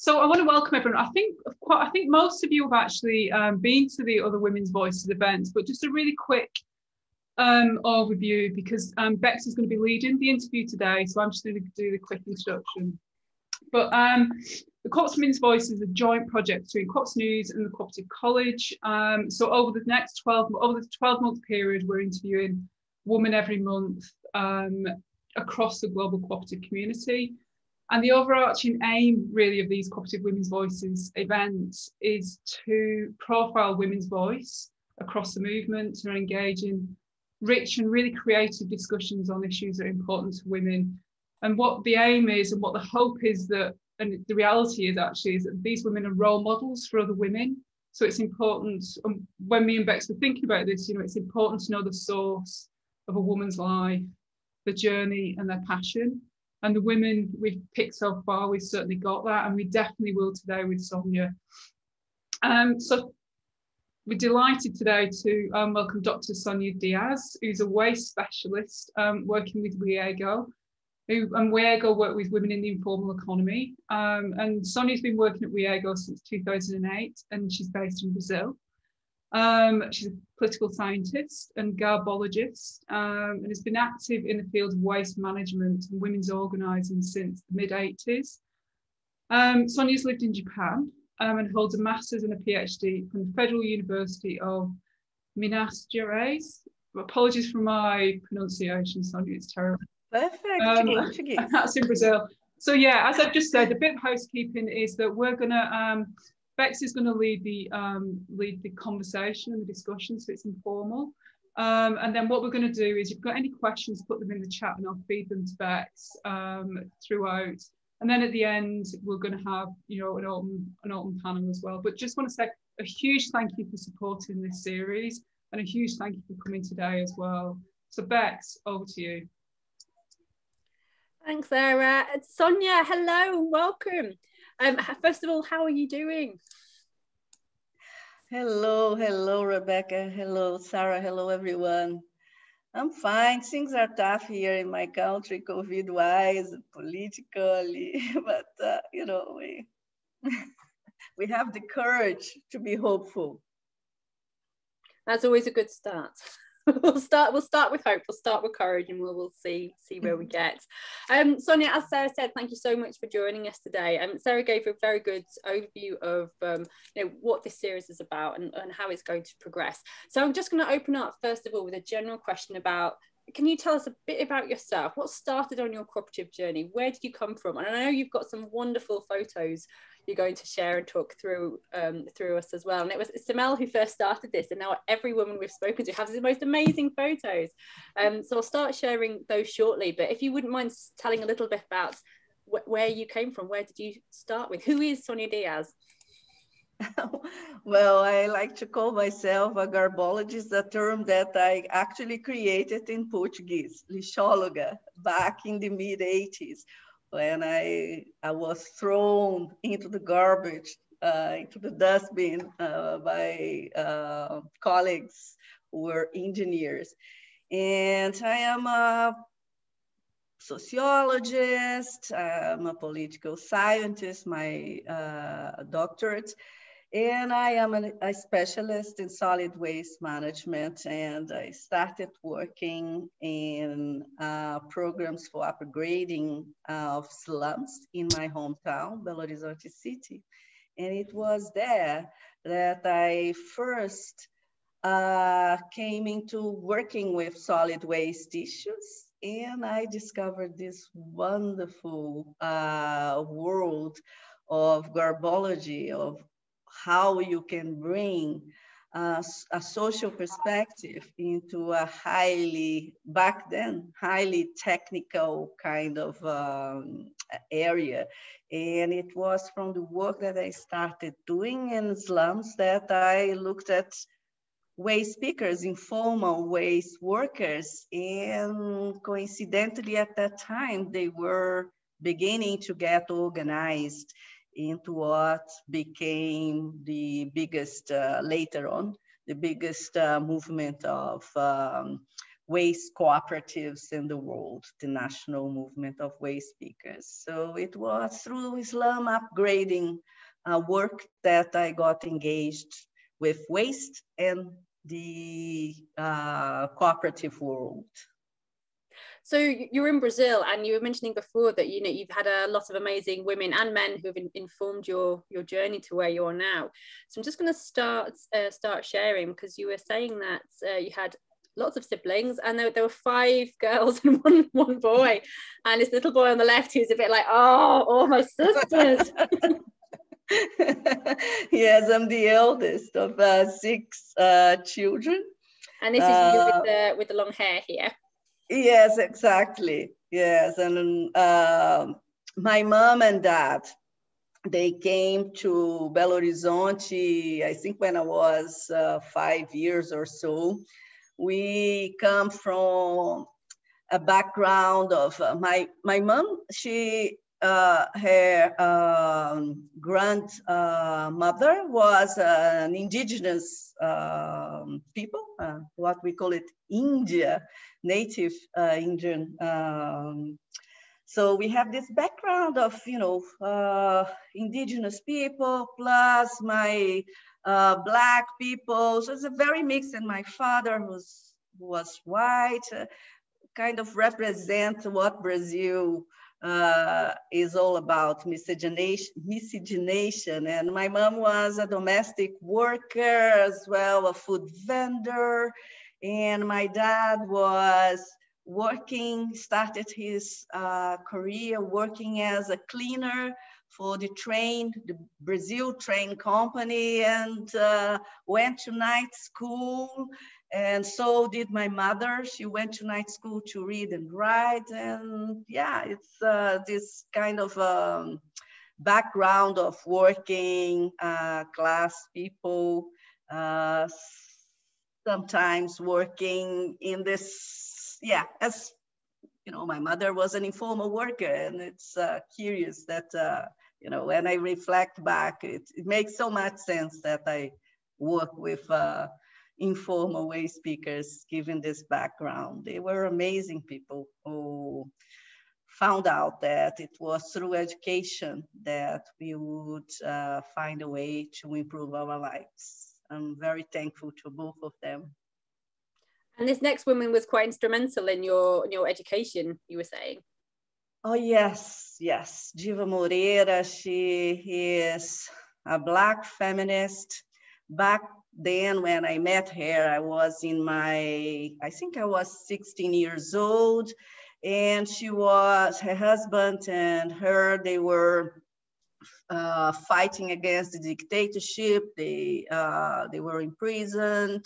So I want to welcome everyone. I think most of you have actually been to the other Women's Voices events, but just a really quick overview, because Bex is going to be leading the interview today, so I'm just going to do the quick introduction. But the Cooperative Women's Voice is a joint project between Cooperative News and the Cooperative College. So over the 12-month period, we're interviewing women every month across the global cooperative community. And the overarching aim, really, of these Cooperative Women's Voices events is to profile women's voice across the movement, to engage in rich and really creative discussions on issues that are important to women. And what the aim is and what the hope is that, and the reality is actually, is that these women are role models for other women. So it's important, when me and Bex were thinking about this, you know, it's important to know the source of a woman's life, the journey and their passion. And the women we've picked so far, we've certainly got that, and we definitely will today with Sonja. So we're delighted today to welcome Dr Sonia Diaz, who's a waste specialist working with WIEGO. WIEGO work with women in the informal economy. And Sonia's been working at WIEGO since 2008, and she's based in Brazil. She's a political scientist and garbologist, and has been active in the field of waste management and women's organising since the mid-80s. Sonia's lived in Japan and holds a master's and a PhD from the Federal University of Minas Gerais. Apologies for my pronunciation, Sonia, it's terrible. Perfect. That's in Brazil. So yeah, as I've just said, a bit of housekeeping is that we're gonna Bex is going to lead the conversation and the discussion, so it's informal. And then what we're going to do is, if you've got any questions, put them in the chat and I'll feed them to Bex throughout. And then at the end, we're going to have, you know, an open panel as well. But just want to say a huge thank you for supporting this series, and a huge thank you for coming today as well. So Bex, over to you. Thanks, Sarah. Sonja, hello and welcome. First of all, how are you doing? Hello, Rebecca. Hello, Sarah. Hello, everyone. I'm fine. Things are tough here in my country, COVID-wise, politically, but you know, we have the courage to be hopeful. That's always a good start. We'll start with hope, we'll start with courage, and we'll see where we get. Sonja, as Sarah said, thank you so much for joining us today. Sarah gave a very good overview of you know, what this series is about and how it's going to progress. So I'm just going to open up first of all with a general question about, can you tell us a bit about yourself? What started on your cooperative journey? Where did you come from? And I know you've got some wonderful photos you're going to share and talk through us as well. And it was Samel who first started this, and now every woman we've spoken to has the most amazing photos. So I'll start sharing those shortly, but if you wouldn't mind telling a little bit about where you came from, where did you start with? Who is Sonia Diaz? Well, I like to call myself a garbologist, a term that I actually created in Portuguese, lixóloga, back in the mid-80s, when I was thrown into the garbage, into the dustbin by colleagues who were engineers. And I am a sociologist, I'm a political scientist, my doctorate, and I am a specialist in solid waste management, and I started working in programs for upgrading of slums in my hometown, Belo Horizonte City. And it was there that I first came into working with solid waste issues, and I discovered this wonderful world of garbology, of how you can bring a social perspective into a back then, highly technical kind of area. And it was from the work that I started doing in slums that I looked at waste pickers, informal waste workers. And coincidentally at that time, they were beginning to get organized into what became the biggest, later on, the biggest movement of waste cooperatives in the world, the national movement of waste speakers. So it was through Islam upgrading work that I got engaged with waste and the cooperative world. So you're in Brazil, and you were mentioning before that you've had a lot of amazing women and men who have informed your journey to where you are now. So I'm just going to start sharing, because you were saying that you had lots of siblings, and there were 5 girls and one boy, and this little boy on the left who's a bit like, oh, all my sisters. Yes, I'm the eldest of 6 children. And this is you with the long hair here. Yes, exactly. Yes, and my mom and dad, they came to Belo Horizonte, I think when I was 5 years or so. We come from a background of my mom. She her grandmother was an indigenous people, what we call it India, native Indian. So we have this background of, indigenous people plus my Black people. So it's a very mixed, and my father who was white, kind of represent what Brazil is all about, miscegenation. And my mom was a domestic worker as well, a food vendor. And my dad was started his career working as a cleaner for the Brazil train company, and went to night school. And so did my mother. She went to night school to read and write. And yeah, it's this kind of background of working class people, sometimes working in this, as my mother was an informal worker. And it's curious that, when I reflect back, it makes so much sense that I work with informal waste speakers, given this background. They were amazing people who found out that it was through education that we would find a way to improve our lives. I'm very thankful to both of them. And this next woman was quite instrumental in your education, you were saying. Oh, yes. Jiva Moriera, she is a Black feminist. Back then, when I met her, I was I think I was 16 years old. And her husband and her, they were fighting against the dictatorship. They were imprisoned.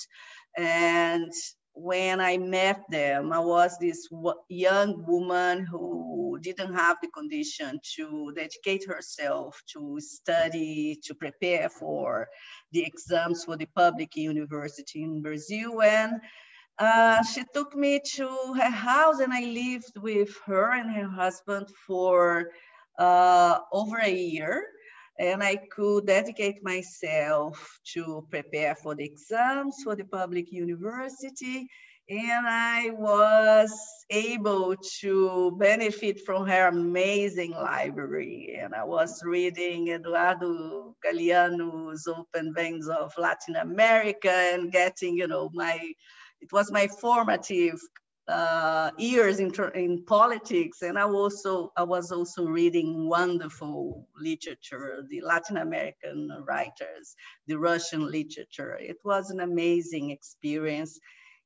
And when I met them, I was this young woman who didn't have the condition to dedicate herself to study, to prepare for the exams for the public university in Brazil. And she took me to her house, and I lived with her and her husband for over a year. And I could dedicate myself to prepare for the exams for the public university. And I was able to benefit from her amazing library. And I was reading Eduardo Galeano's Open Veins of Latin America and getting, it was my formative years in politics. And I was also reading wonderful literature, the Latin American writers, the Russian literature. It was an amazing experience,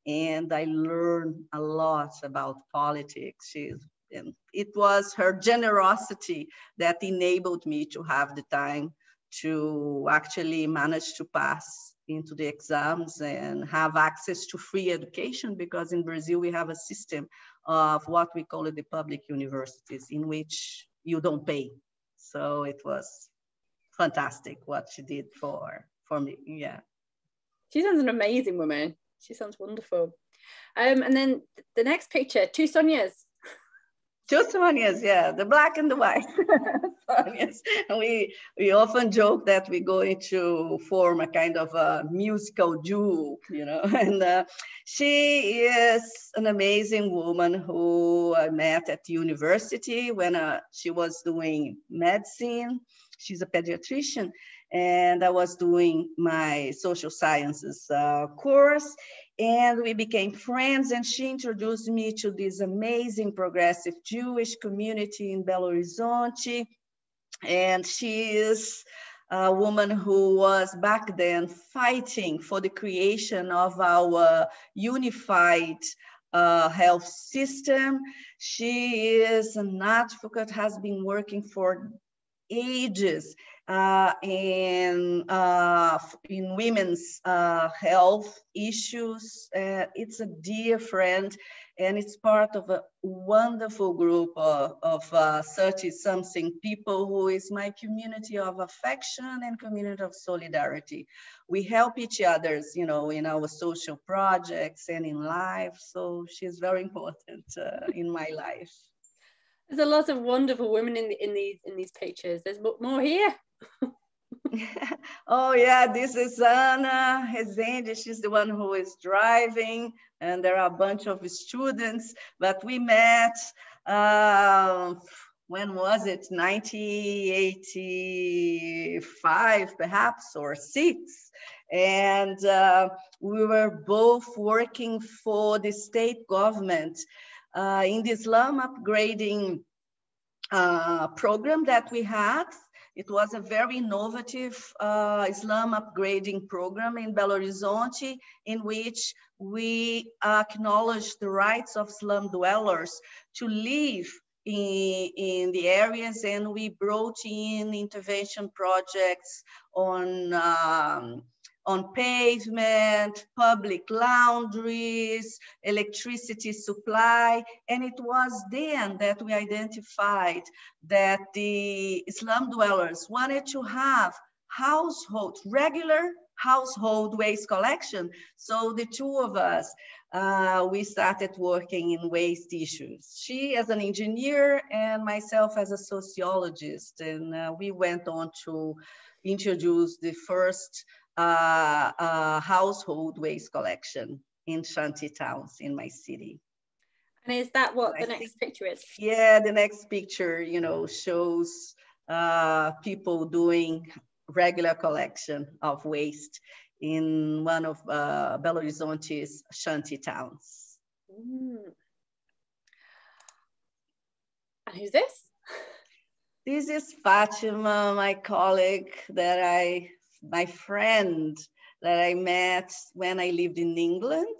and I learned a lot about politics. And it was her generosity that enabled me to have the time to actually manage to pass into the exams and have access to free education, because in Brazil we have a system of what we call the public universities, in which you don't pay. So it was fantastic what she did for me. Yeah. She sounds an amazing woman. She sounds wonderful. And then the next picture, 2 Sonias. Two Sonias, yeah, the black and the white Sonias. We often joke that we're going to form a kind of a musical duo, you know. And she is an amazing woman who I met at university when she was doing medicine. She's a pediatrician, and I was doing my social sciences course. And we became friends, and she introduced me to this amazing progressive Jewish community in Belo Horizonte. And she is a woman who was back then fighting for the creation of our unified health system. She is an advocate, has been working for ages in women's health issues. It's a dear friend, and it's part of a wonderful group of 30-something people who is my community of affection and community of solidarity. We help each other, you know, in our social projects and in life. So she's very important in my life. There's a lot of wonderful women in these pictures. There's more here. Oh yeah, this is Ana Rezende. She's the one who is driving, and there are a bunch of students. But we met, when was it? 1985, perhaps, or 6. And we were both working for the state government in the slum upgrading program that we had. It was a very innovative slum upgrading program in Belo Horizonte, in which we acknowledged the rights of slum dwellers to live in the areas, and we brought in intervention projects on pavement, public laundries, electricity supply. And it was then that we identified that the slum dwellers wanted to have regular household waste collection. So the two of us, we started working in waste issues. She as an engineer and myself as a sociologist. And we went on to introduce the first household waste collection in shanty towns in my city. And is that what the next picture is? Yeah, the next picture, you know, shows people doing regular collection of waste in one of Belo Horizonte's shanty towns. And who's this? This is Fatima, my colleague my friend that I met when I lived in England.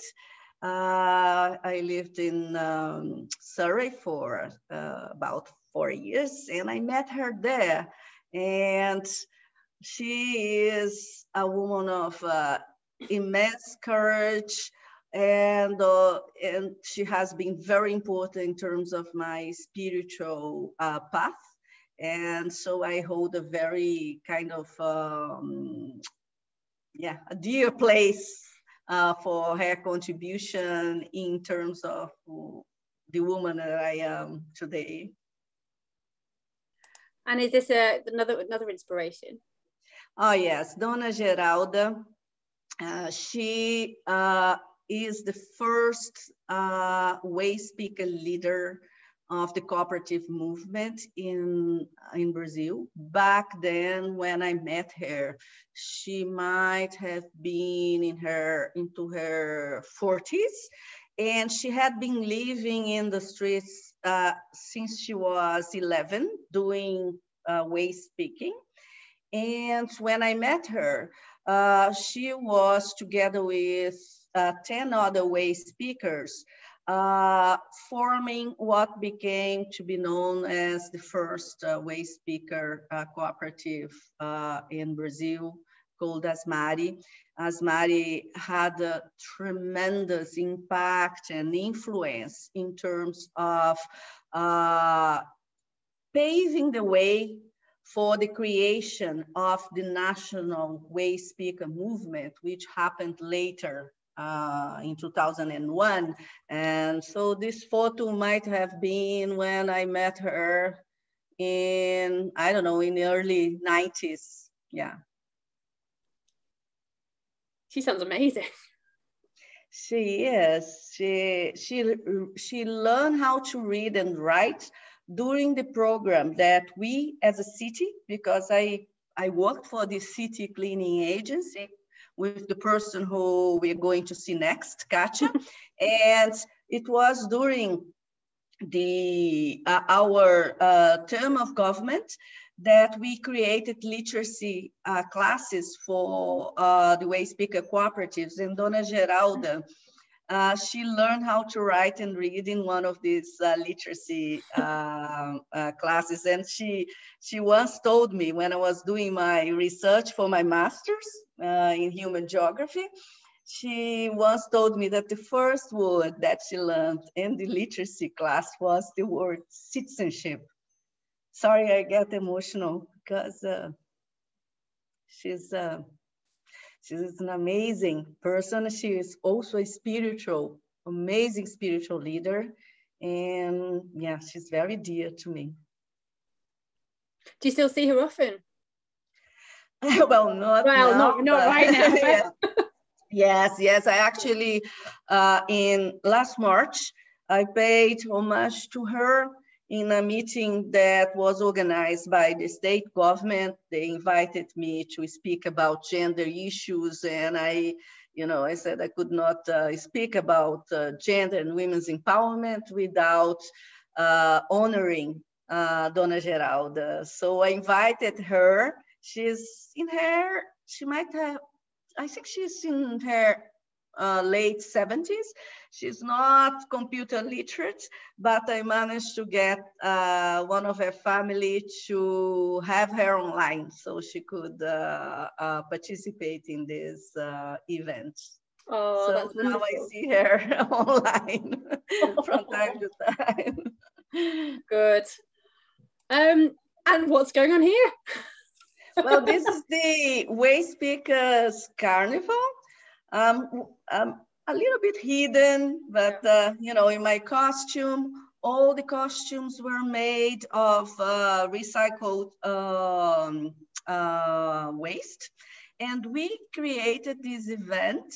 I lived in Surrey for about 4 years, and I met her there. And she is a woman of immense courage, and she has been very important in terms of my spiritual path. And so I hold a very kind of, a dear place for her contribution in terms of the woman that I am today. And is this another inspiration? Oh yes, Donna Gerald. She is the first waste speaker leader of the cooperative movement in Brazil. Back then, when I met her, she might have been into her 40s, and she had been living in the streets since she was 11, doing waste picking. And when I met her, she was together with 10 other waste pickers, forming what became to be known as the first waste picker cooperative in Brazil, called Asmari. Asmari had a tremendous impact and influence in terms of paving the way for the creation of the national waste picker movement, which happened later in 2001. And so this photo might have been when I met her in, I don't know, in the early 90s. Yeah. She sounds amazing. She is. She learned how to read and write during the program that we as a city, because I worked for the city cleaning agency with the person who we're going to see next, Katia. And it was during the our term of government that we created literacy classes for the waste speaker cooperatives. And Donna Gerald, she learned how to write and read in one of these literacy classes. And she once told me, when I was doing my research for my master's in human geography, she once told me that the first word that she learned in the literacy class was the word citizenship. Sorry, I get emotional because she's an amazing person. She is also a amazing spiritual leader. And yeah, she's very dear to me. Do you still see her often? Well, not now, not right now. Yeah. Yes. I actually, in last March, I paid homage to her in a meeting that was organized by the state government. They invited me to speak about gender issues, and I said I could not speak about gender and women's empowerment without honoring Donna Gerald. So I invited her. I think she's in her late 70s. She's not computer literate, but I managed to get one of her family to have her online so she could participate in this event. Oh, so that's now wonderful. I see her online from time to time. Good. And what's going on here? Well, this is the Waste Speakers Carnival. A little bit hidden, but in my costume, all the costumes were made of recycled waste. And we created this event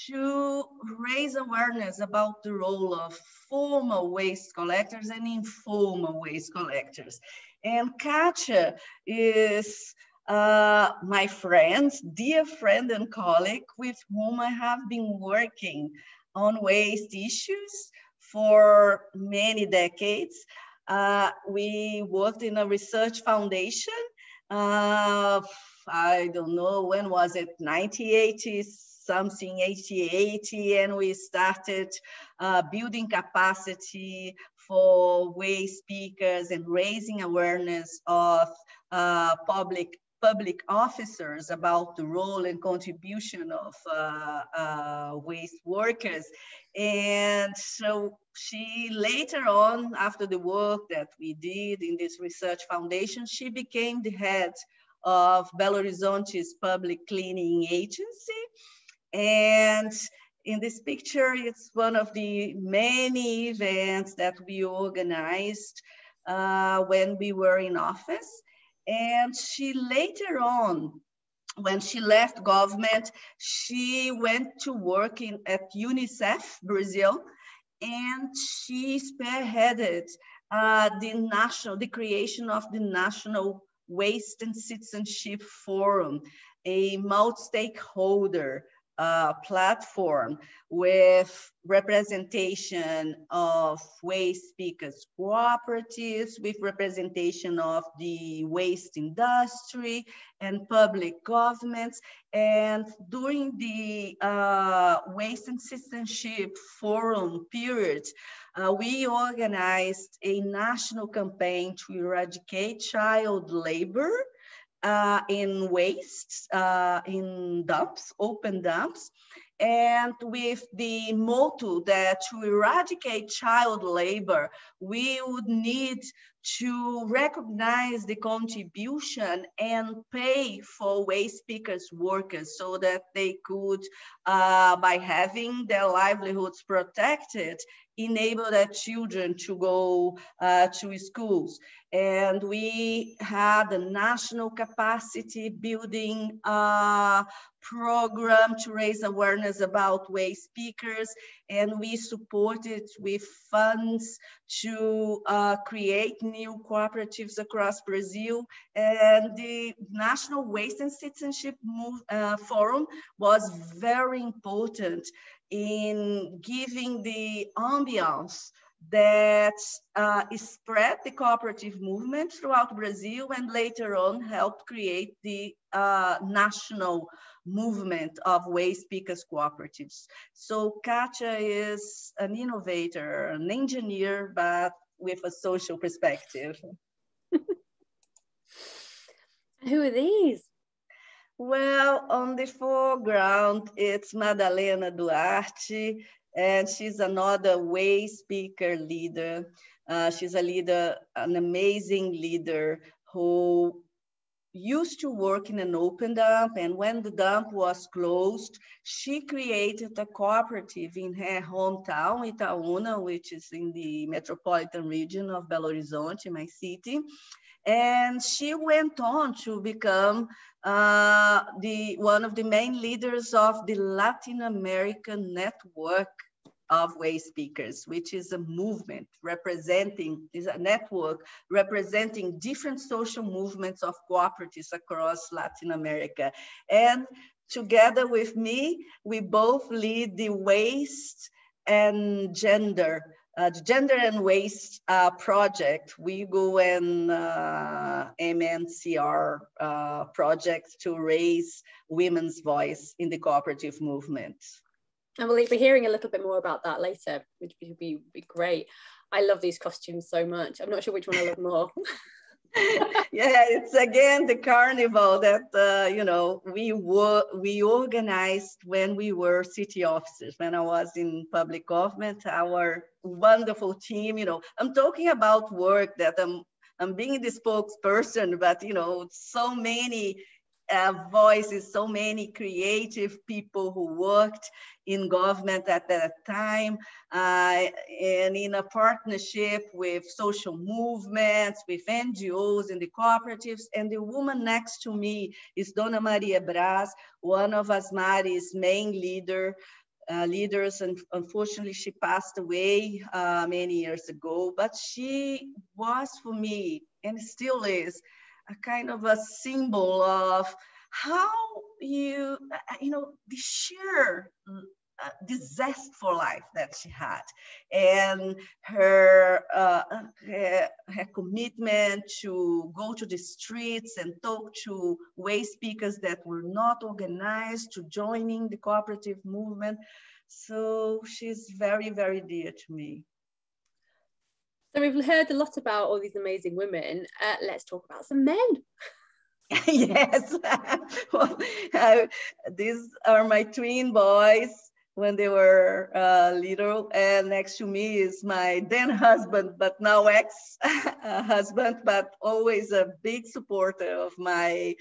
to raise awareness about the role of formal waste collectors and informal waste collectors. And Katia is my friend, dear friend and colleague with whom I have been working on waste issues for many decades. We worked in a research foundation. I don't know, when was it, 1980 something, 80, and we started building capacity for waste speakers and raising awareness of public officers about the role and contribution of waste workers. And so she later on, after the work that we did in this research foundation, she became the head of Belo Horizonte's public cleaning agency. And in this picture, it's one of the many events that we organized when we were in office. And she later on, when she left government, she went to work at UNICEF Brazil, and she spearheaded the creation of the National Waste and Citizenship Forum, a multi-stakeholder platform with representation of waste speakers cooperatives, with representation of the waste industry and public governments. And during the Waste and Citizenship Forum period, we organized a national campaign to eradicate child labor in waste, in dumps, open dumps, and with the motto that to eradicate child labor, we would need to recognize the contribution and pay for waste pickers workers so that they could, by having their livelihoods protected, enable their children to go to schools. And we had a national capacity building program to raise awareness about waste pickers, and we supported with funds to create new cooperatives across Brazil. And the National Waste and Citizenship Forum was very important in giving the ambiance that spread the cooperative movement throughout Brazil, and later on helped create the national movement of waste pickers cooperatives. So Katia is an innovator, an engineer, but with a social perspective. Who are these? Well, on the foreground, it's Madalena Duarte, and she's another waste picker leader. She's a leader, an amazing leader who used to work in an open dump, and when the dump was closed, she created a cooperative in her hometown, Itaúna, which is in the metropolitan region of Belo Horizonte, my city. And she went on to become one of the main leaders of the Latin American network of waste pickers, which is a movement is a network representing different social movements of cooperatives across Latin America. And together with me, we both lead the waste and gender and waste project, WIEGO and MNCR project to raise women's voice in the cooperative movement. And we'll be hearing a little bit more about that later, which would be great. I love these costumes so much. I'm not sure which one I love more. Yeah, it's again the carnival that you know, we organized when we were city officers. When I was in public government, our wonderful team. You know, I'm talking about work that I'm being the spokesperson, but you know, so many voices, so many creative people who worked in government at that time, and in a partnership with social movements, with NGOs and the cooperatives. And the woman next to me is Donna Maria Braz, one of Asmari's main leaders, and unfortunately she passed away many years ago, but she was for me, and still is, a kind of a symbol of how you know, the sheer the zest for life that she had, and her commitment to go to the streets and talk to waste pickers that were not organized, to joining the cooperative movement. So she's very, very dear to me. So we've heard a lot about all these amazing women. Let's talk about some men. Yes, well, these are my twin boys when they were little, and next to me is my then husband, but now ex-husband, but always a big supporter of my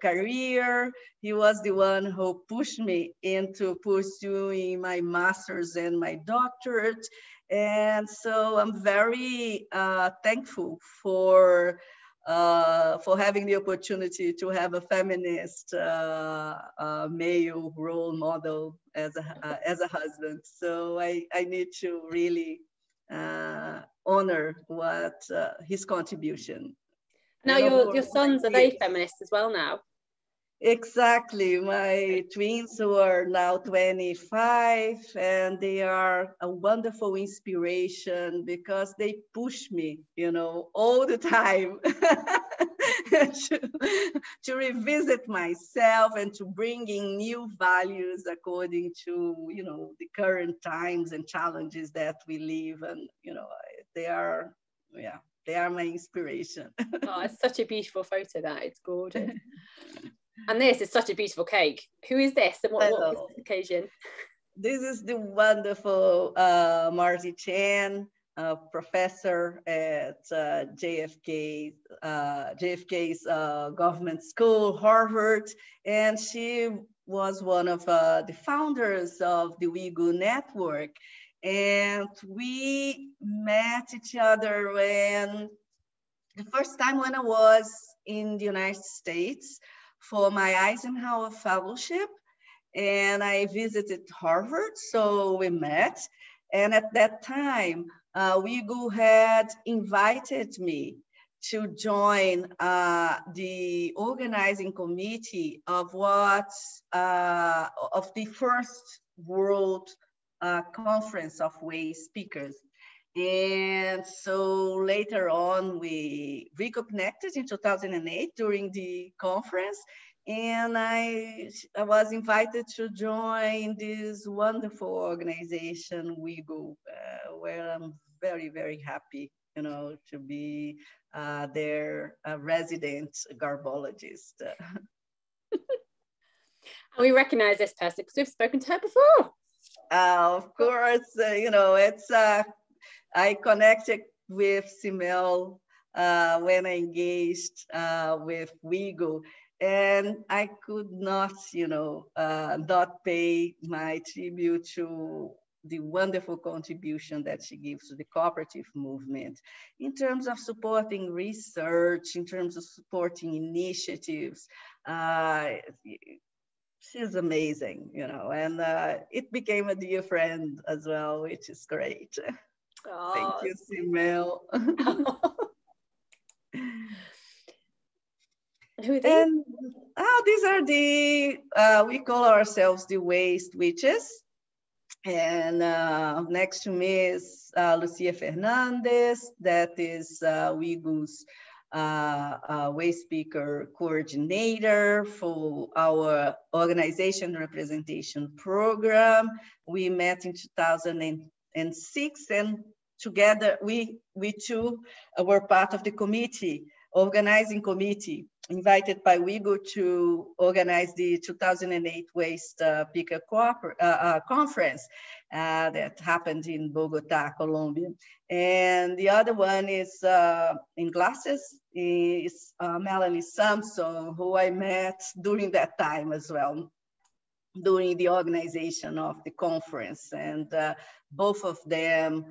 career. He was the one who pushed me into pursuing my master's and my doctorate. And so I'm very thankful for having the opportunity to have a feminist male role model as a husband. So I need to really honor what his contribution. Now your sons, are they feminists as well now? Exactly. My twins who are now 25, and they are a wonderful inspiration because they push me, you know, all the time to revisit myself and to bring in new values according to, you know, the current times and challenges that we live. And, you know, they are my inspiration. Oh, it's such a beautiful photo, that. It's gorgeous. And this is such a beautiful cake. Who is this, and what is this occasion? This is the wonderful Marty Chan, a professor at JFK's government school, Harvard, and she was one of the founders of the WIEGO network. And we met each other when the first time when I was in the United States for my Eisenhower Fellowship, and I visited Harvard, so we met. And at that time, WIEGO had invited me to join the organizing committee of the first World Conference of WAY speakers. And so later on, we reconnected in 2008 during the conference, and I was invited to join this wonderful organization, WIEGO, where I'm very, very happy, to be their resident garbologist. We recognize this person because we've spoken to her before. Of course, it's I connected with Simel when I engaged with WIEGO, and I could not, not pay my tribute to the wonderful contribution that she gives to the cooperative movement in terms of supporting research, in terms of supporting initiatives. She's amazing, and it became a dear friend as well, which is great. Oh. Thank you, Simel. Who are these? And these are the, we call ourselves the Waste Witches. And next to me is Lucia Fernandez, that is WIEGO's Waste Speaker Coordinator for our organization representation program. We met in 2006, and together we two were part of the organizing committee invited by WIEGO to organize the 2008 Waste Speaker Conference that happened in Bogota, Colombia. And the other one is in glasses is Melanie Sampson, who I met during that time as well, during the organization of the conference. And both of them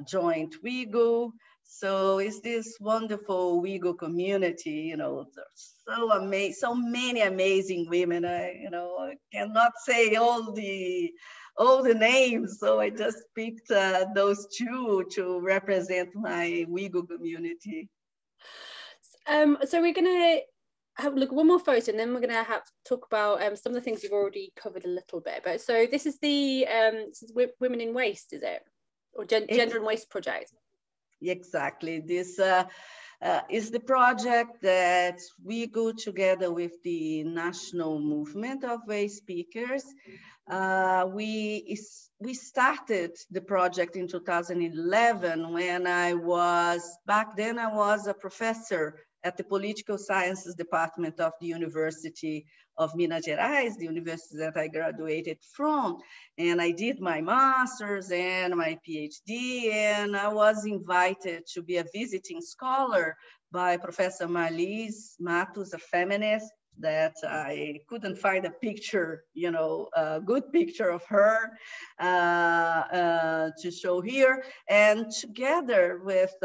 joined WIEGO. So it's this wonderful WIEGO community, so many amazing women. I cannot say all the names, so I just picked those two to represent my WIEGO community. So we're gonna have a look at one more photo, and then we're gonna have to talk about some of the things you've already covered a little bit. But so this is the Women in Waste, is it, or Gender and Waste project? Exactly. This is the project that we go together with the National Movement of Waste Speakers. We started the project in 2011 when back then I was a professor at the Political Sciences Department of the University of Minas Gerais, the university that I graduated from. And I did my master's and my PhD, and I was invited to be a visiting scholar by Professor Marlise Matos, a feminist, that I couldn't find a picture, a good picture of her to show here. And together with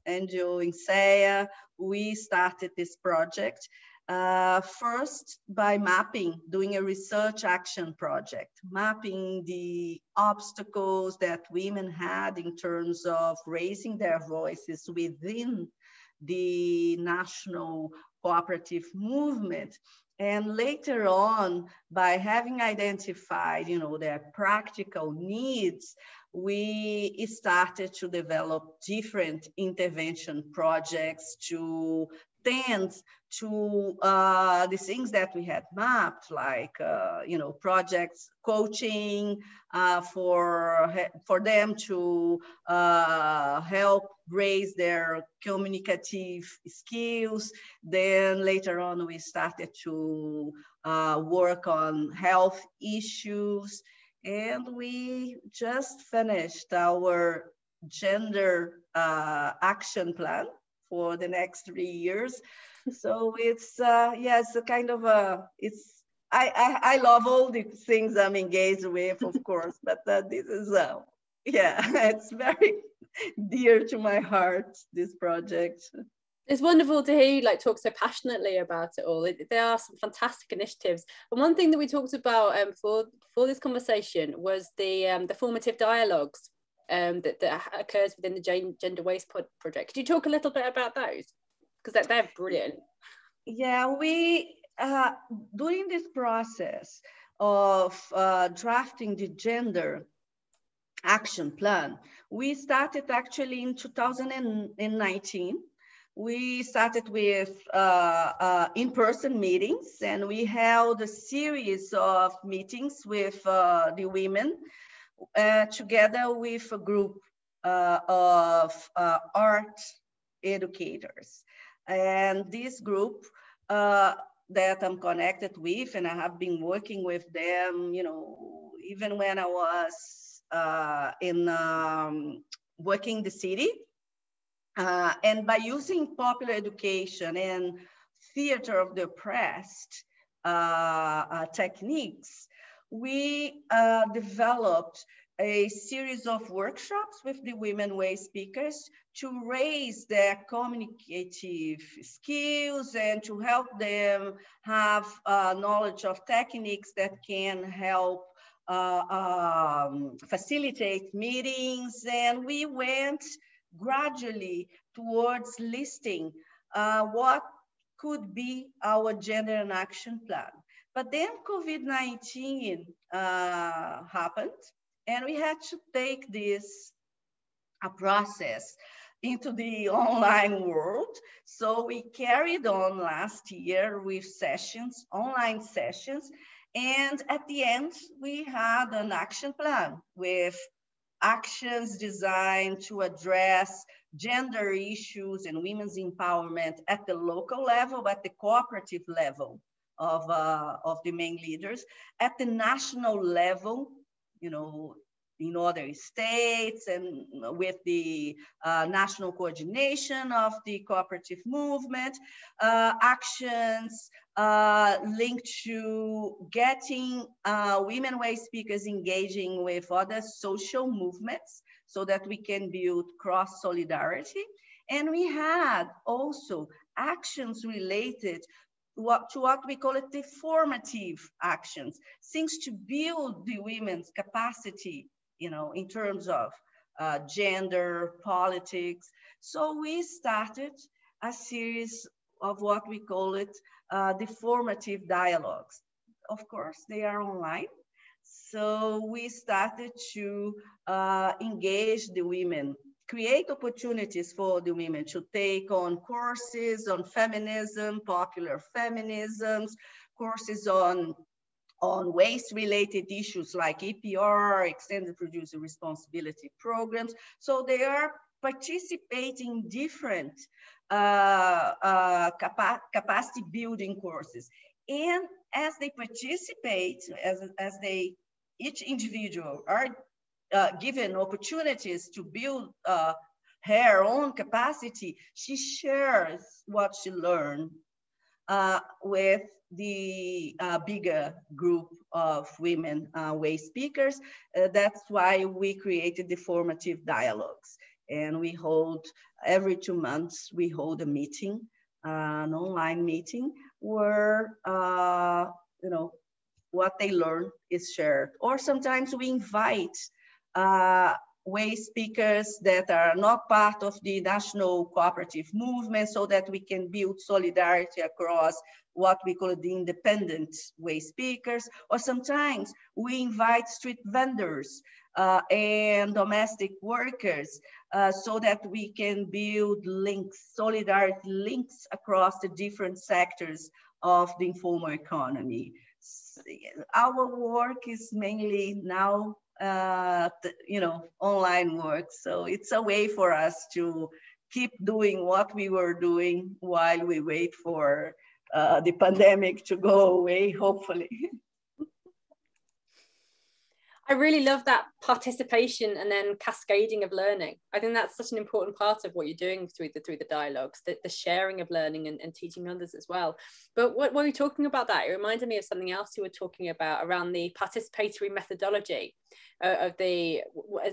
Angel Insea, we started this project. First by doing a research action project, mapping the obstacles that women had in terms of raising their voices within the national cooperative movement. And later on, by having identified, their practical needs, we started to develop different intervention projects to tend to the things that we had mapped, like projects, coaching for them to help raise their communicative skills. Then later on, we started to work on health issues. And we just finished our gender action plan for the next 3 years. So it's, yeah, it's a kind of a, it's, I love all the things I'm engaged with, of course, but this is, yeah, it's very dear to my heart, this project. It's wonderful to hear you like talk so passionately about it all. There are some fantastic initiatives, and one thing that we talked about for this conversation was the formative dialogues that occurs within the Gender Waste Project. Could you talk a little bit about those? Because they're brilliant. Yeah, we during this process of drafting the gender action plan, we started actually in 2019. We started with in-person meetings, and we held a series of meetings with the women together with a group of art educators. And this group that I'm connected with, and I have been working with them, you know, even when I was working in the city. And by using popular education and theater of the oppressed techniques, we developed a series of workshops with the women waste speakers to raise their communicative skills and to help them have knowledge of techniques that can help facilitate meetings. And we went gradually towards listing what could be our gender and action plan. But then COVID-19 happened, and we had to take this process into the online world. So we carried on last year with sessions, online sessions, and at the end, we had an action plan with actions designed to address gender issues and women's empowerment at the local level, at the cooperative level of the main leaders, at the national level, you know, in other states, and with the national coordination of the cooperative movement, actions linked to getting women waste speakers engaging with other social movements so that we can build cross solidarity. And we had also actions related to what we call it the formative actions, things to build the women's capacity, you know, in terms of gender, politics. So we started a series of what we call it the formative dialogues. Of course, they are online. So we started to engage the women, create opportunities for the women to take on courses on feminism, popular feminisms, courses on waste-related issues like EPR, extended producer responsibility programs. So they are participating in different capacity building courses. And as they participate, as they, each individual are given opportunities to build her own capacity, she shares what she learned with the bigger group of women waste speakers. That's why we created the formative dialogues. And we hold, every 2 months, we hold a meeting, an online meeting where, you know, what they learn is shared. Or sometimes we invite waste speakers that are not part of the national cooperative movement so that we can build solidarity across what we call the independent waste speakers. Or sometimes we invite street vendors and domestic workers so that we can build links, solidarity links across the different sectors of the informal economy. Our work is mainly now you know, online work. So it's a way for us to keep doing what we were doing while we wait for the pandemic to go away, hopefully. I really love that participation and then cascading of learning. I think that's such an important part of what you're doing through the dialogues, the sharing of learning and teaching others as well. But when we're talking about that, it reminded me of something else you were talking about around the participatory methodology of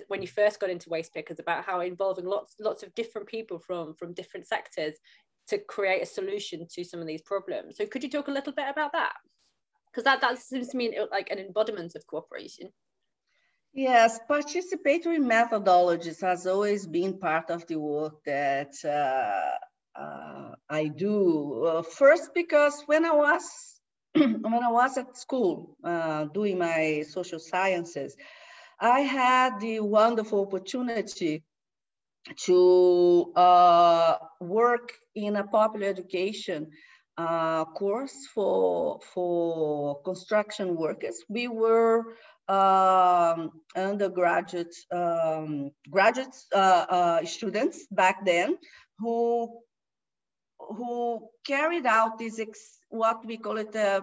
when you first got into Waste Pickers, about how involving lots of different people from different sectors to create a solution to some of these problems. So could you talk a little bit about that? Because that seems to me like an embodiment of cooperation. Yes, participatory methodologies has always been part of the work that I do. First, because when I was at school doing my social sciences, I had the wonderful opportunity to work in a popular education course for construction workers. We were undergraduate graduate students back then who carried out this what we call it a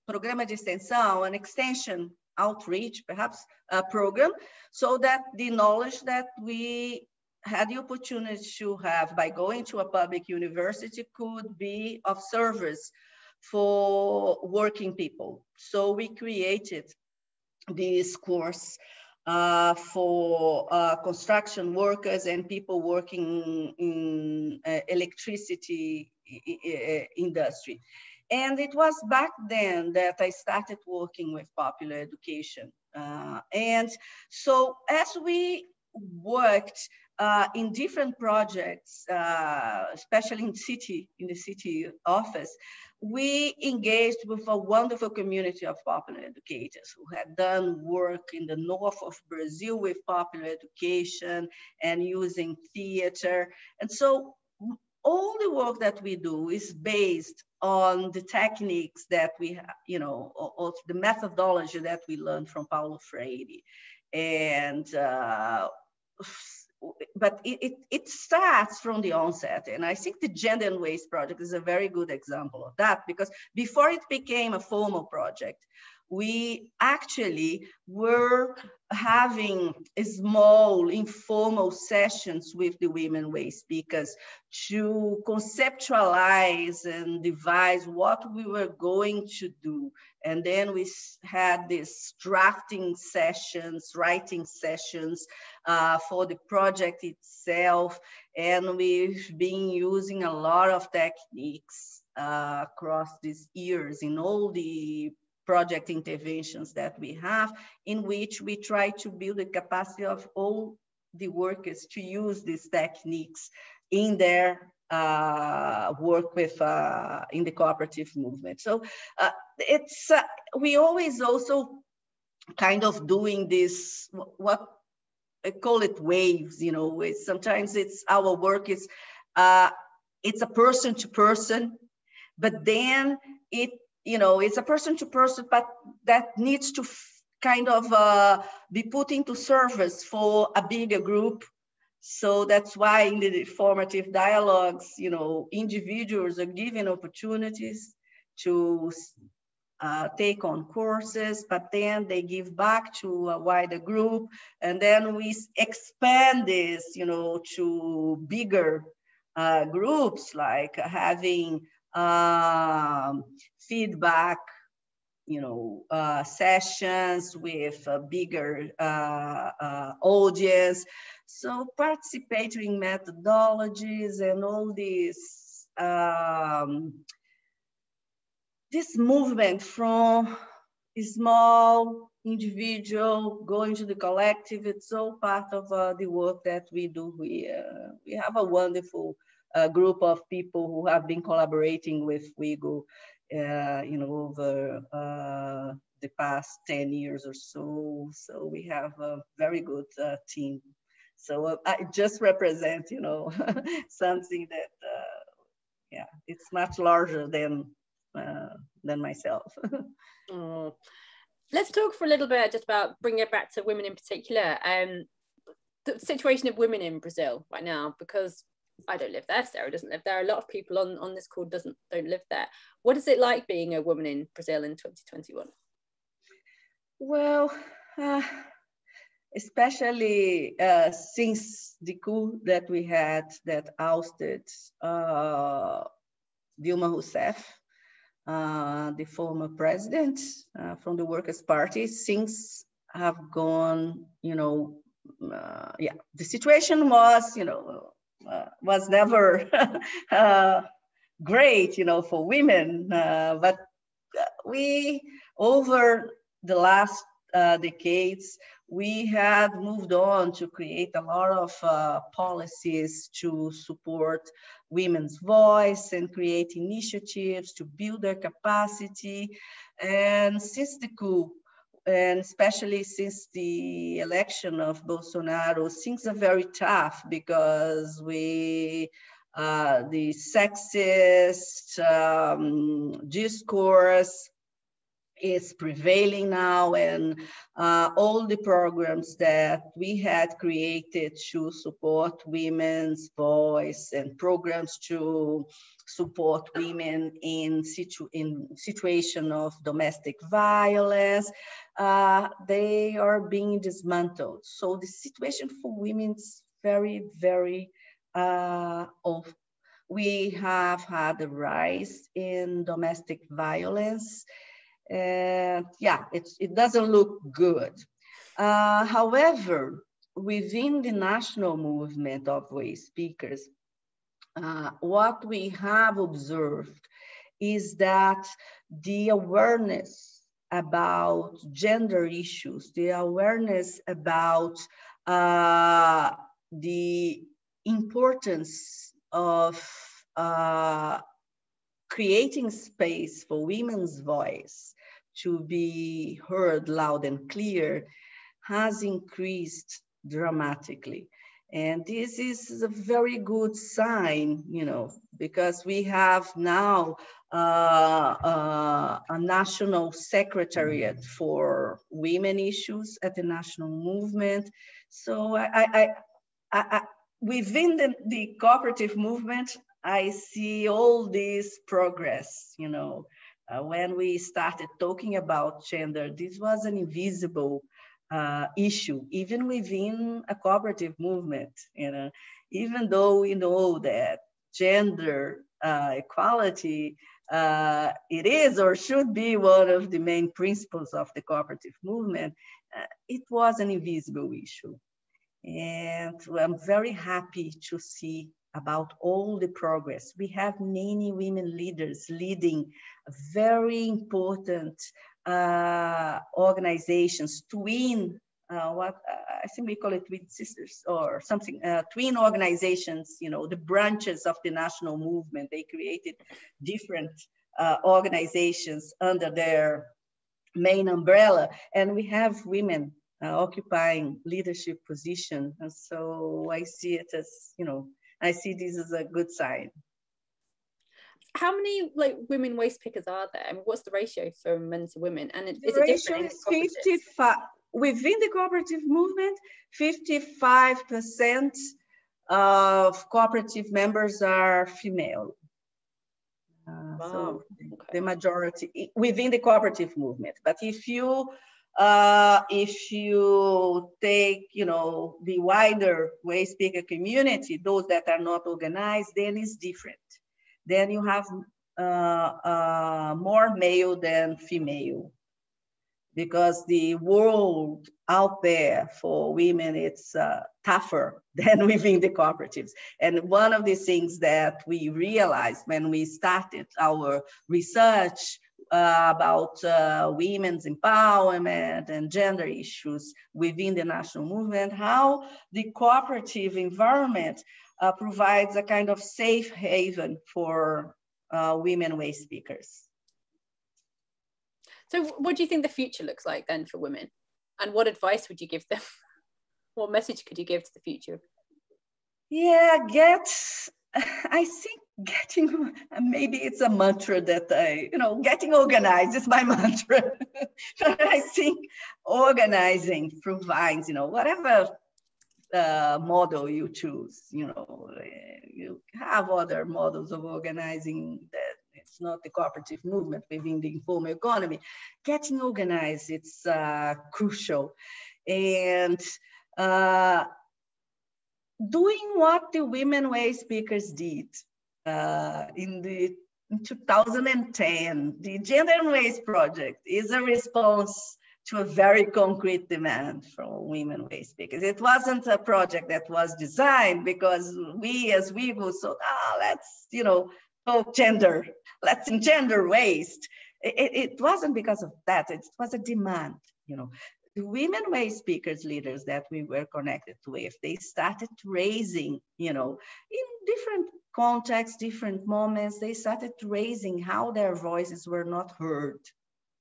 programa de extensão, an extension outreach perhaps program, so that the knowledge that we had the opportunity to have by going to a public university could be of service for working people. So we created this course for construction workers and people working in electricity industry. And it was back then that I started working with popular education. And so as we worked in different projects, especially in the city office, we engaged with a wonderful community of popular educators who had done work in the north of Brazil with popular education and using theater. And so all the work that we do is based on the techniques that we have, or the methodology that we learned from Paulo Freire. And but it starts from the onset. And I think the Gender and Waste project is a very good example of that, because before it became a formal project, we actually were having small informal sessions with the women waste speakers to conceptualize and devise what we were going to do. And then we had these drafting sessions, writing sessions for the project itself. And we've been using a lot of techniques across these years in all the project interventions that we have, in which we try to build the capacity of all the workers to use these techniques in their work with in the cooperative movement. So it's we always also kind of doing this, what I call it waves, sometimes it's our work is it's a person to person, but then it's a person to person, but that needs to kind of be put into service for a bigger group. So that's why in the formative dialogues, individuals are given opportunities to take on courses, but then they give back to a wider group. And then we expand this, to bigger groups, like having feedback, sessions with a bigger audience. So participatory methodologies and all these this movement from small individual going to the collective, it's all part of the work that we do here. We have a wonderful group of people who have been collaborating with WIEGO over the past 10 years or so. So we have a very good team. So I just represent, something that, it's much larger than myself. Oh. Let's talk for a little bit just about bringing it back to women in particular. The situation of women in Brazil right now, because I don't live there, Sarah doesn't live there, a lot of people on this call don't live there. What is it like being a woman in Brazil in 2021? Well, especially since the coup that we had that ousted Dilma Rousseff, the former president from the Workers' Party. Things have gone, yeah, the situation was, was never great, for women, but we, over the last decades, we had moved on to create a lot of policies to support women's voice and create initiatives to build their capacity. And since the coup, and especially since the election of Bolsonaro, things are very tough because the sexist discourse is prevailing now, and all the programs that we had created to support women's voice and programs to support women in situation of domestic violence, they are being dismantled. So the situation for women is very, very awful. We have had a rise in domestic violence. And yeah, it doesn't look good. However, within the national movement of voice speakers, what we have observed is that the awareness about gender issues, the awareness about the importance of creating space for women's voice to be heard loud and clear has increased dramatically. And this is a very good sign, because we have now a national secretariat for women issues at the national movement. So within the cooperative movement, I see all this progress, when we started talking about gender, this was an invisible issue, even within a cooperative movement, even though we know that gender equality, it is or should be one of the main principles of the cooperative movement, it was an invisible issue. And I'm very happy to see about all the progress. We have many women leaders leading very important organizations, twin, I think we call it twin sisters or something, twin organizations, the branches of the national movement. They created different organizations under their main umbrella, and we have women occupying leadership position. And so I see it as, I see this as a good sign. How many women waste pickers are there? I mean, what's the ratio for men to women? And the ratio is 55. Within the cooperative movement, 55% of cooperative members are female. Wow. So the majority within the cooperative movement. But if you take, the wider waste picker community, those that are not organized, then it's different. Then you have more male than female, because the world out there for women, it's tougher than within the cooperatives. And one of the things that we realized when we started our research about women's empowerment and gender issues within the national movement, how the cooperative environment provides a kind of safe haven for women waste speakers. So what do you think the future looks like then for women? And what advice would you give them? What message could you give to the future? Yeah, I think getting, maybe it's a mantra that getting organized is my mantra. But I think organizing provides, whatever model you choose, you have other models of organizing that it's not the cooperative movement within the informal economy. Getting organized, it's crucial. and doing what the Women Way speakers did in 2010. The Gender and Race Project is a response to a very concrete demand from Women Way speakers. It wasn't a project that was designed because we as WIEGO, so let's, talk gender, let's in gender waste. It wasn't because of that, it was a demand, The Women Way speakers leaders that we were connected with, they started raising, in different contexts, different moments, they started raising how their voices were not heard,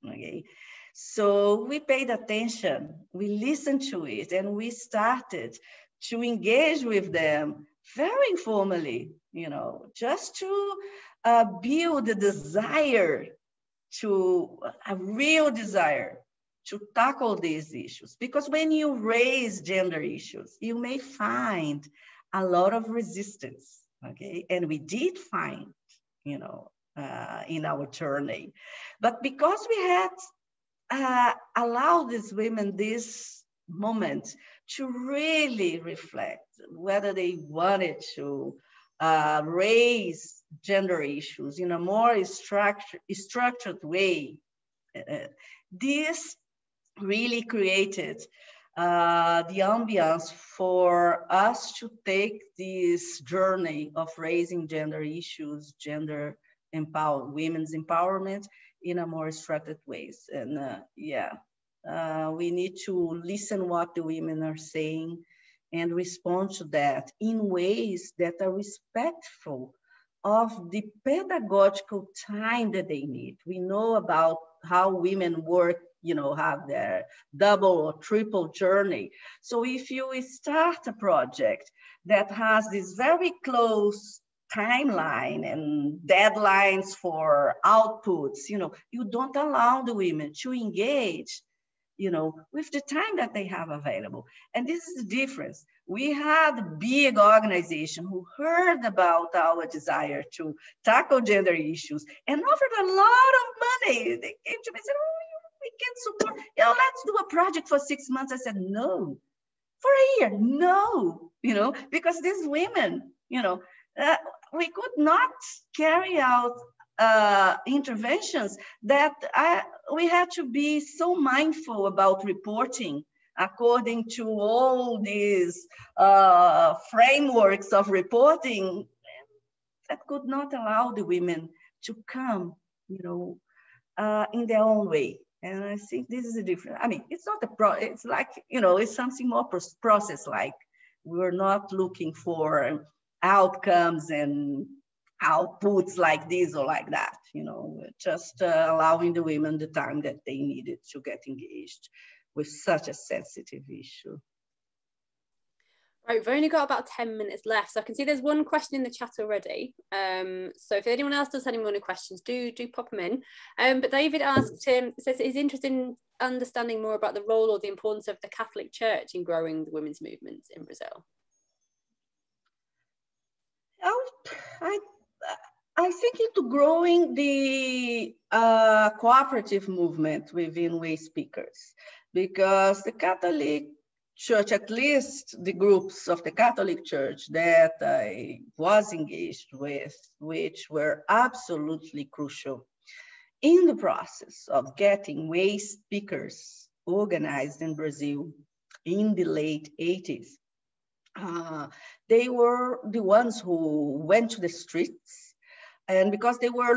okay? So we paid attention, we listened to it, and we started to engage with them very informally, just to build a desire, a real desire to tackle these issues. Because when you raise gender issues, you may find a lot of resistance, okay? And we did find, in our journey. But because we had allowed these women this moment to really reflect whether they wanted to raise gender issues in a more structured way, this really created the ambience for us to take this journey of raising gender issues, women's empowerment in a more structured ways. And we need to listen what the women are saying and respond to that in ways that are respectful of the pedagogical time that they need. We know about how women work, have their double or triple journey. So if you start a project that has this very close timeline and deadlines for outputs, you don't allow the women to engage, with the time that they have available. And this is the difference. We had a big organization who heard about our desire to tackle gender issues and offered a lot of money. They came to me and said, we can support, let's do a project for 6 months. I said, no. For a year, no, because these women, we could not carry out interventions that we had to be so mindful about reporting according to all these frameworks of reporting that could not allow the women to come, in their own way. And I think this is a different, it's not it's like, it's something more process-like. We're not looking for outcomes and outputs like this or like that, just allowing the women the time that they needed to get engaged with such a sensitive issue. Right, we've only got about 10 minutes left. So I can see there's one question in the chat already. So if anyone else does have any more questions, do pop them in. But David asked him, says he's interested in understanding more about the role or the importance of the Catholic Church in growing the women's movements in Brazil. I think into growing the cooperative movement within way speakers, because the Catholic Church, at least the groups of the Catholic Church that I was engaged with, which were absolutely crucial in the process of getting way speakers organized in Brazil in the late 80s. They were the ones who went to the streets, and because they were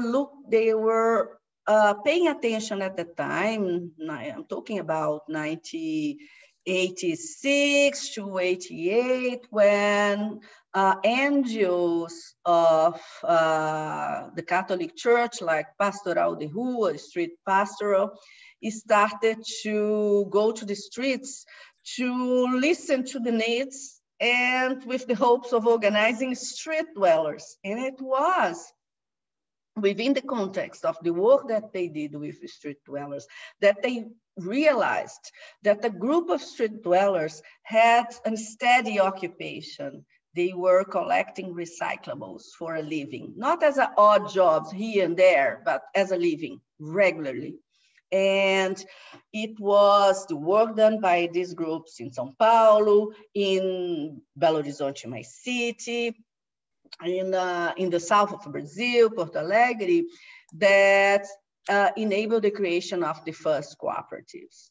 paying attention at the time. I'm talking about 1986 to 88, when NGOs of the Catholic Church, like Pastoral de Rua, street pastoral, started to go to the streets to listen to the needs and with the hopes of organizing street dwellers. And it was within the context of the work that they did with the street dwellers that they realized that a group of street dwellers had a steady occupation. They were collecting recyclables for a living, not as an odd jobs here and there, but as a living regularly. And it was the work done by these groups in São Paulo, in Belo Horizonte, my city, in the south of Brazil, Porto Alegre, that enabled the creation of the first cooperatives.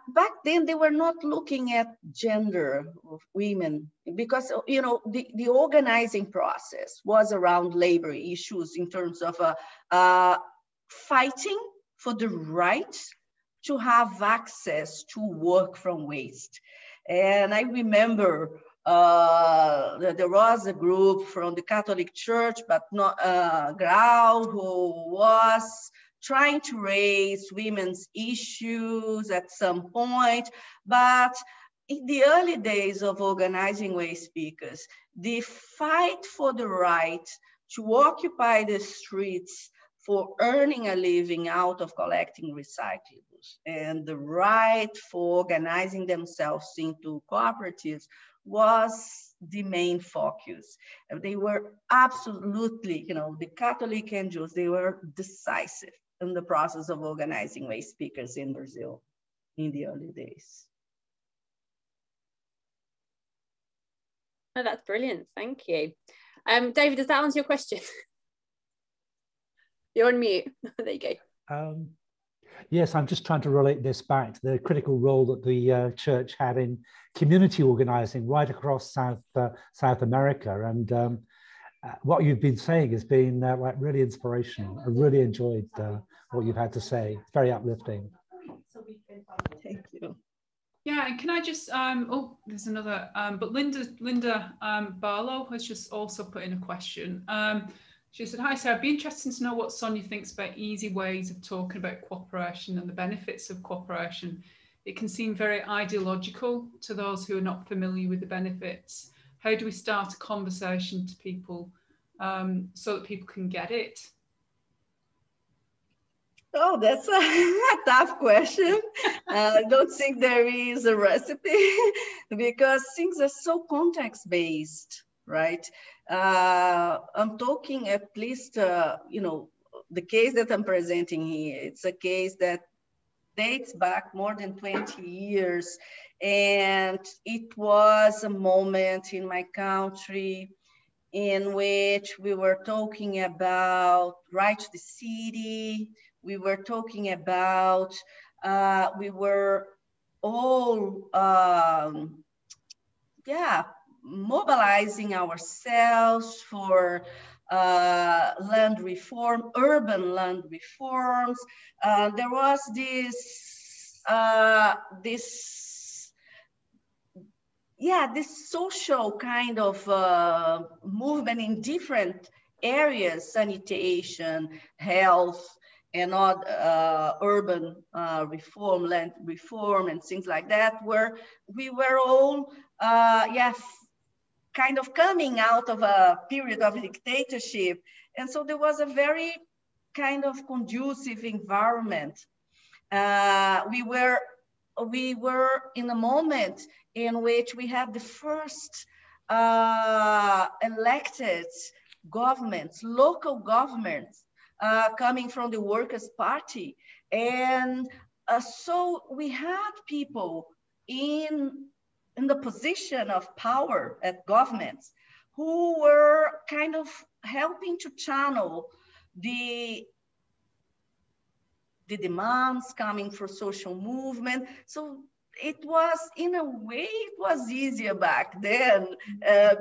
Back then, they were not looking at gender of women because, you know, the organizing process was around labor issues in terms of fighting for the right to have access to work from waste. And I remember there was a group from the Catholic Church, but not Gerald, who was trying to raise women's issues at some point. But in the early days of organizing waste speakers, the fight for the right to occupy the streets for earning a living out of collecting recyclables and the right for organizing themselves into cooperatives was the main focus. They were absolutely, you know, the Catholic and Jews, they were decisive in the process of organizing waste speakers in Brazil in the early days. Oh, that's brilliant, thank you. David, does that answer your question? You're on mute. There you go. Yes, I'm just trying to relate this back to the critical role that the church had in community organizing right across South America. And what you've been saying has been like really inspirational. I really enjoyed what you've had to say. It's very uplifting. Thank you. Yeah, and can I just, oh, there's another, but Linda Barlow has just also put in a question. She said, hi, Sarah, I'd be interested to know what Sonja thinks about easy ways of talking about cooperation and the benefits of cooperation. It can seem very ideological to those who are not familiar with the benefits. How do we start a conversation to people so that people can get it? Oh, that's a tough question. I don't think there is a recipe because things are so context-based, right? I'm talking at least, you know, the case that I'm presenting here, it's a case that dates back more than 20 years. And it was a moment in my country in which we were talking about right to the city. We were talking about, we were all, mobilizing ourselves for land reform, urban land reforms. There was this social kind of movement in different areas, sanitation, health, and not urban reform, land reform, and things like that, where we were all, kind of coming out of a period of dictatorship. And so there was a very kind of conducive environment. We were in a moment in which we had the first elected governments, local governments, coming from the Workers' Party. And so we had people in the position of power at governments who were kind of helping to channel the demands coming for social movement. So it was, in a way, it was easier back then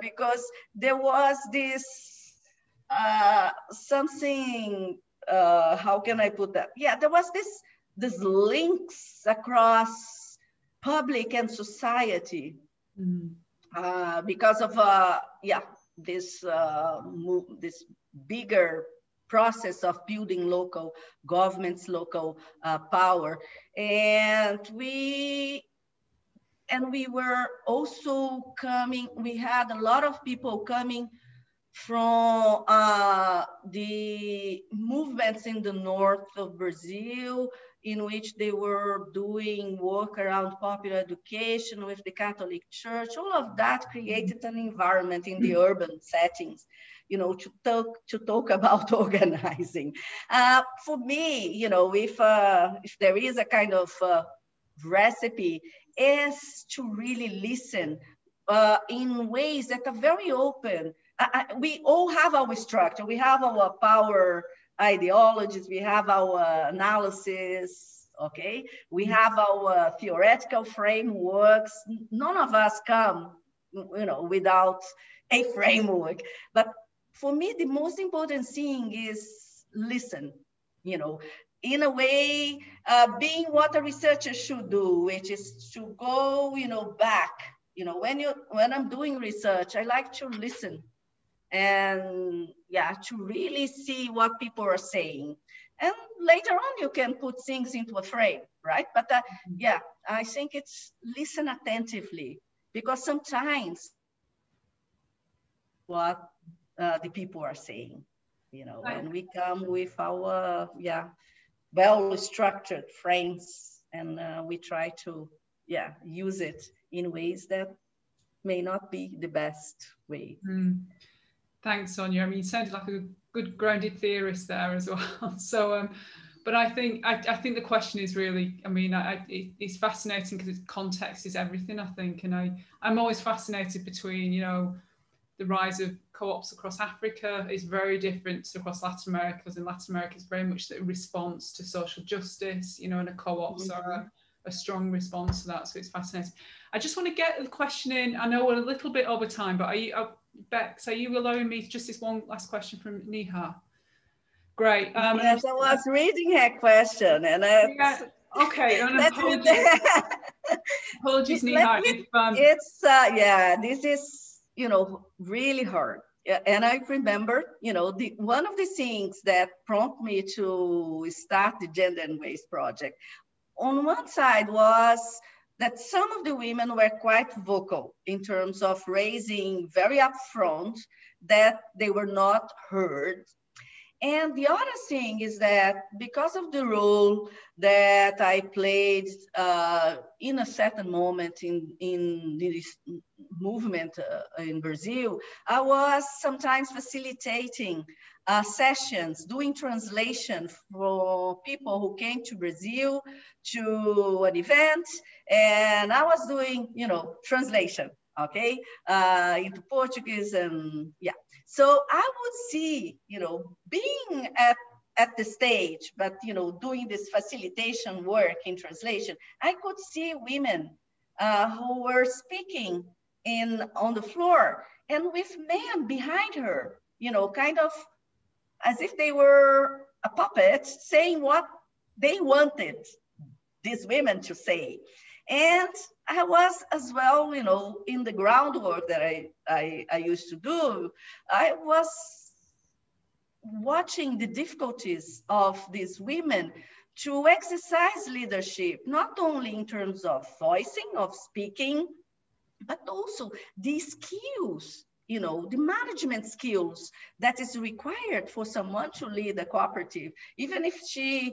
because there was this something, how can I put that? Yeah, there was this links across public and society because of this bigger process of building local governments, local power, and we were also coming. We had a lot of people coming from the movements in the north of Brazil, in which they were doing work around popular education with the Catholic Church. All of that created an environment in the urban settings, you know, to talk about organizing. For me, you know, if there is a kind of recipe, is to really listen in ways that are very open. We all have our structure. We have our power ideologies. We have our analysis, okay? We have our theoretical frameworks. None of us come, you know, without a framework. But for me, the most important thing is listen, you know, in a way, being what a researcher should do, which is to go, you know, back. You know, when I'm doing research, I like to listen and yeah, to really see what people are saying. And later on, you can put things into a frame, right? But yeah, I think it's listen attentively, because sometimes what the people are saying, you know, and we come with our, yeah, well-structured frames, and we try to, yeah, use it in ways that may not be the best way. Thanks, Sonja. I mean, you sounded like a good grounded theorist there as well. So, but I think the question is really, I mean, it's fascinating because context is everything, I think. And I'm always fascinated between, you know, the rise of co-ops across Africa is very different to across Latin America, because in Latin America it's very much a response to social justice, you know, and a co-ops are a strong response to that. So it's fascinating. I just want to get the question in. I know we're a little bit over time, but Bex, are you allowing me just this one last question from Neha? Great. Yes, I was reading her question, and yeah, okay. And apologies, Neha. Yeah, this is, you know, really hard. And I remember, you know, one of the things that prompted me to start the Gender and Waste project, on one side was that some of the women were quite vocal in terms of raising very upfront that they were not heard. And the other thing is that because of the role that I played in a certain moment in this movement in Brazil, I was sometimes facilitating sessions, doing translation for people who came to Brazil to an event, and I was doing, you know, translation, okay, into Portuguese, and yeah. So I would see, you know, being at the stage, but, you know, doing this facilitation work in translation, I could see women who were speaking on the floor, and with men behind her, you know, kind of as if they were a puppet saying what they wanted these women to say. And I was as well, you know, in the groundwork that I used to do, I was watching the difficulties of these women to exercise leadership, not only in terms of voicing, of speaking, but also these skills, you know, the management skills that is required for someone to lead a cooperative, even if she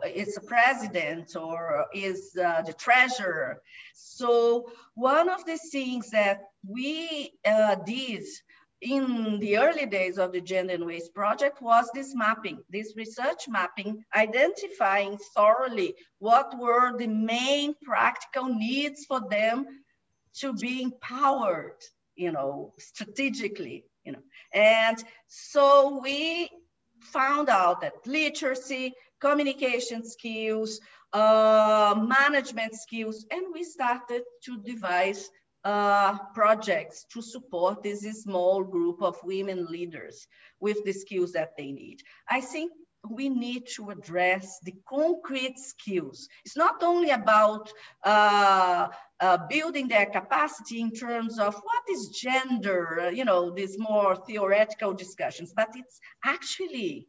is a president or is the treasurer. So one of the things that we did in the early days of the Gender and Waste project was this mapping, this research mapping, identifying thoroughly what were the main practical needs for them to be empowered, you know, strategically, you know. And so we found out that literacy, communication skills, management skills, and we started to devise projects to support this small group of women leaders with the skills that they need. I think we need to address the concrete skills. It's not only about building their capacity in terms of what is gender, you know, these more theoretical discussions, but it's actually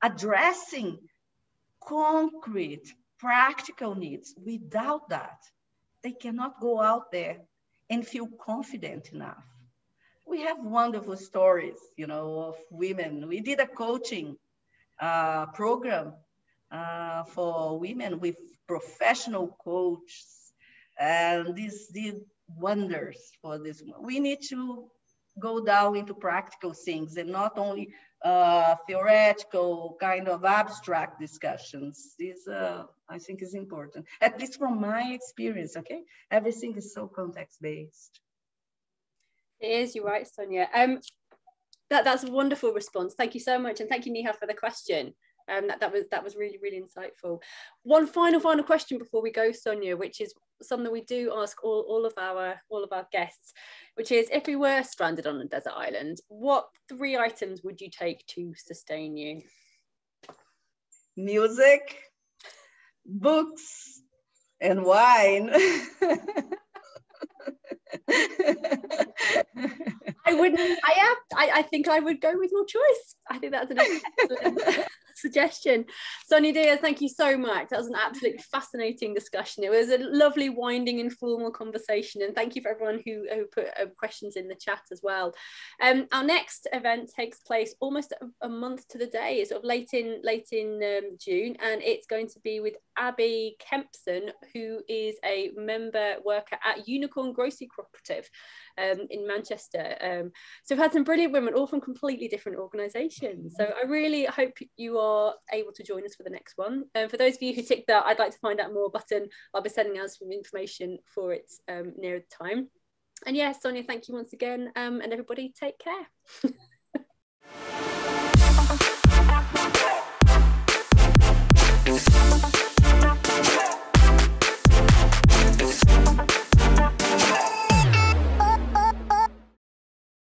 addressing concrete, practical needs. Without that, they cannot go out there and feel confident enough we have wonderful stories, you know, of women. We did a coaching program for women with professional coaches, and this did wonders for this. We need to go down into practical things and not only theoretical kind of abstract discussions. This I think is important, at least from my experience. Okay, everything is so context-based. It is, you're right, Sonia. That's a wonderful response. Thank you so much, and thank you, Neha, for the question. That was really, really insightful. One final question before we go, Sonia, which is something we do ask all of our guests, which is, if we were stranded on a desert island, what 3 items would you take to sustain you? Music, books, and wine. I think I would go with your choice. I think that's an excellent suggestion. Sonja Diaz, thank you so much. That was an absolutely fascinating discussion. It was a lovely, winding, informal conversation, and thank you for everyone who put questions in the chat as well. Our next event takes place almost a month to the day. It's sort of late in June, and it's going to be with Abby Kempson, who is a member worker at Unicorn Grocery Cooperative in Manchester. So we've had some brilliant women, all from completely different organisations. So I really hope you are able to join us for the next one. For those of you who ticked that I'd like to find out more button, I'll be sending out some information for it near the time. And yes, Sonia, thank you once again, and everybody take care.